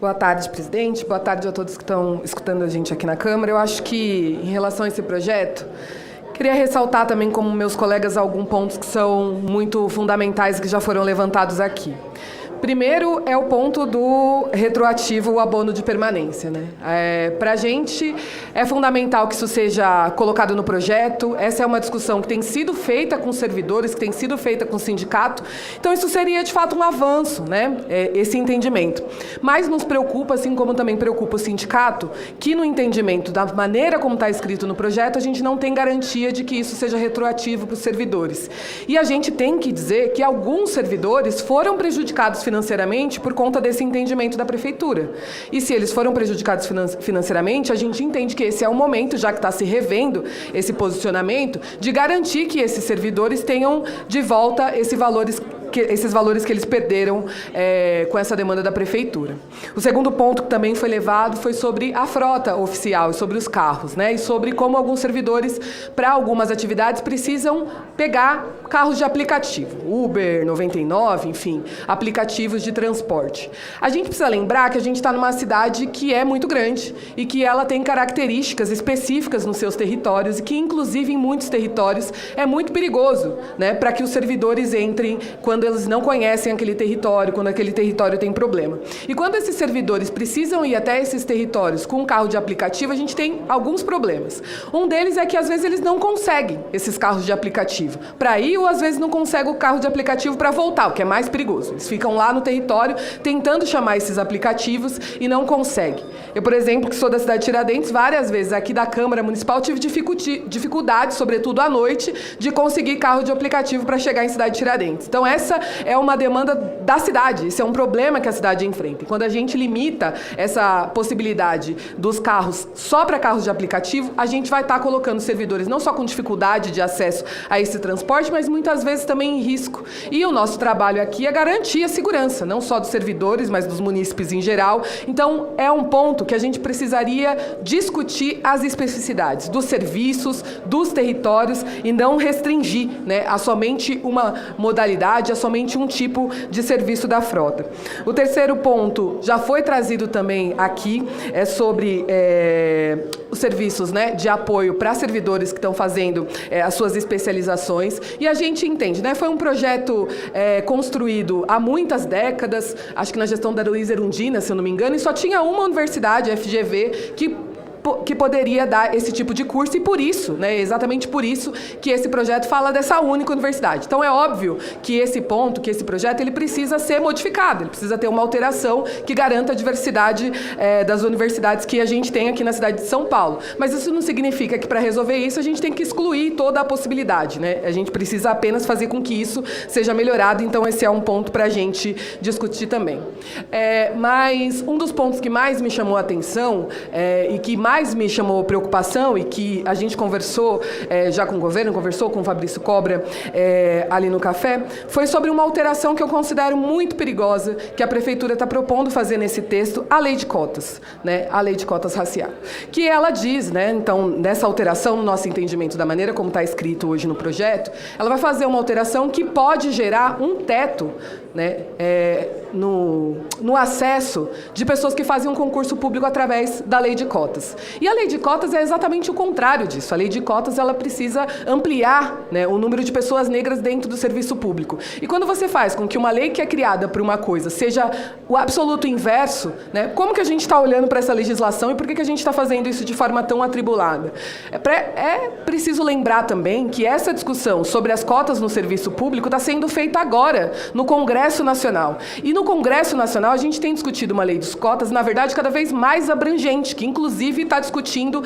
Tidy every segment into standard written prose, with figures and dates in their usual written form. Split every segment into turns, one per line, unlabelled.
Boa tarde, presidente. Boa tarde a todos que estão escutando a gente aqui na Câmara. Eu acho que, em relação a esse projeto, queria ressaltar também, como meus colegas, alguns pontos que são muito fundamentais que já foram levantados aqui. Primeiro é o ponto do retroativo, o abono de permanência, né? Para a gente é fundamental que isso seja colocado no projeto. Essa é uma discussão que tem sido feita com os servidores, que tem sido feita com o sindicato. Então, isso seria, de fato, um avanço, né? Esse entendimento. Mas nos preocupa, assim como também preocupa o sindicato, que no entendimento da maneira como está escrito no projeto, a gente não tem garantia de que isso seja retroativo para os servidores. E a gente tem que dizer que alguns servidores foram prejudicados financeiramente por conta desse entendimento da prefeitura. E se eles foram prejudicados financeiramente, a gente entende que esse é o momento, já que está se revendo esse posicionamento, de garantir que esses servidores tenham de volta esses valores que eles perderam com essa demanda da prefeitura. O segundo ponto que também foi levado foi sobre a frota oficial e sobre os carros, né? E sobre como alguns servidores, para algumas atividades, precisam pegar carros de aplicativo, Uber, 99, enfim, aplicativos de transporte. A gente precisa lembrar que a gente está numa cidade que é muito grande e que ela tem características específicas nos seus territórios e que, inclusive, em muitos territórios, é muito perigoso, né, para que os servidores entrem quando eles não conhecem aquele território, quando aquele território tem problema. E quando esses servidores precisam ir até esses territórios com um carro de aplicativo, a gente tem alguns problemas. Um deles é que, às vezes, eles não conseguem esses carros de aplicativo para ir, ou às vezes não conseguem o carro de aplicativo para voltar, o que é mais perigoso. Eles ficam lá no território tentando chamar esses aplicativos e não conseguem. Eu, por exemplo, que sou da cidade de Tiradentes, várias vezes aqui da Câmara Municipal tive dificuldade, sobretudo à noite, de conseguir carro de aplicativo para chegar em cidade de Tiradentes. Então, essa é uma demanda da cidade, esse é um problema que a cidade enfrenta. E quando a gente limita essa possibilidade dos carros só para carros de aplicativo, a gente vai estar colocando servidores não só com dificuldade de acesso a esse transporte, mas muitas vezes também em risco. E o nosso trabalho aqui é garantir a segurança, não só dos servidores, mas dos munícipes em geral. Então, é um ponto que a gente precisaria discutir as especificidades dos serviços, dos territórios e não restringir, né, a somente uma modalidade, a somente um tipo de serviço da frota. O terceiro ponto já foi trazido também aqui, é sobre os serviços, né, de apoio para servidores que estão fazendo as suas especializações. E a gente entende, né, foi um projeto construído há muitas décadas, acho que na gestão da Luiza Erundina, se eu não me engano, e só tinha uma universidade, a FGV, que poderia dar esse tipo de curso, e por isso, né, exatamente por isso, que esse projeto fala dessa única universidade. Então, é óbvio que esse ponto, que esse projeto, ele precisa ser modificado, ele precisa ter uma alteração que garanta a diversidade das universidades que a gente tem aqui na cidade de São Paulo. Mas isso não significa que, para resolver isso, a gente tem que excluir toda a possibilidade, né? A gente precisa apenas fazer com que isso seja melhorado, então esse é um ponto para a gente discutir também. Mas um dos pontos que mais me chamou a atenção e que mais me chamou preocupação e que a gente conversou já com o governo, conversou com o Fabrício Cobra ali no café, foi sobre uma alteração que eu considero muito perigosa, que a Prefeitura está propondo fazer nesse texto, a lei de cotas, né, a lei de cotas racial. Que ela diz, né, então, nessa alteração, no nosso entendimento da maneira como está escrito hoje no projeto, ela vai fazer uma alteração que pode gerar um teto, né, no acesso de pessoas que fazem um concurso público através da lei de cotas. E a lei de cotas é exatamente o contrário disso. A lei de cotas, ela precisa ampliar, né, o número de pessoas negras dentro do serviço público. E quando você faz com que uma lei que é criada para uma coisa seja o absoluto inverso, né, como que a gente está olhando para essa legislação e por que a gente está fazendo isso de forma tão atribulada? É preciso lembrar também que essa discussão sobre as cotas no serviço público está sendo feita agora, no Congresso Nacional. E no Congresso Nacional a gente tem discutido uma lei de cotas, na verdade, cada vez mais abrangente, que inclusive está discutindo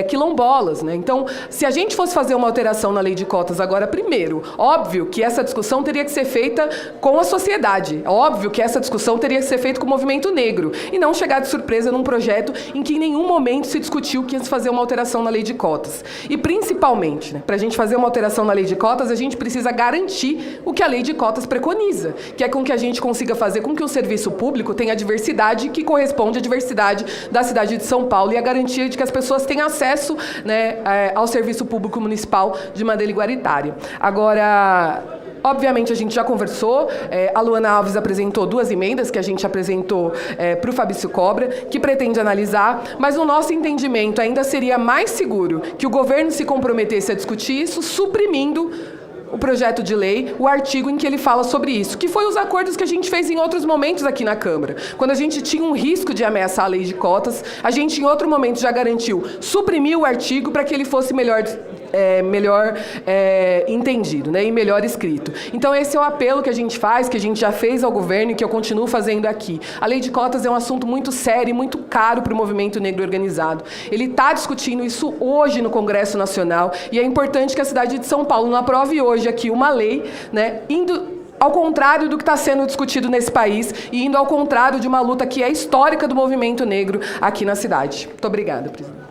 quilombolas, né? Então, se a gente fosse fazer uma alteração na lei de cotas agora, primeiro, óbvio que essa discussão teria que ser feita com a sociedade, óbvio que essa discussão teria que ser feita com o movimento negro, e não chegar de surpresa num projeto em que em nenhum momento se discutiu que ia se fazer uma alteração na lei de cotas. E, principalmente, né, para a gente fazer uma alteração na lei de cotas, a gente precisa garantir o que a lei de cotas preconiza, que é com que a gente consiga fazer com que o serviço público tenha a diversidade que corresponde à diversidade da cidade de São Paulo e a garantia de que as pessoas tenham acesso, né, ao serviço público municipal de maneira igualitária. Agora, Obviamente, a gente já conversou, a Luana Alves apresentou 2 emendas que a gente apresentou para o Fabrício Cobra, que pretende analisar, mas no nosso entendimento ainda seria mais seguro que o governo se comprometesse a discutir isso, suprimindo o projeto de lei, o artigo em que ele fala sobre isso, que foi os acordos que a gente fez em outros momentos aqui na Câmara. Quando a gente tinha um risco de ameaçar a lei de cotas, a gente em outro momento já garantiu suprimir o artigo para que ele fosse melhor entendido, né, e melhor escrito. Então esse é o apelo que a gente faz, que a gente já fez ao governo e que eu continuo fazendo aqui. A lei de cotas é um assunto muito sério e muito caro para o movimento negro organizado. Ele está discutindo isso hoje no Congresso Nacional e é importante que a cidade de São Paulo não aprove hoje aqui uma lei, né, indo ao contrário do que está sendo discutido nesse país e indo ao contrário de uma luta que é histórica do movimento negro aqui na cidade. Muito obrigada, presidente.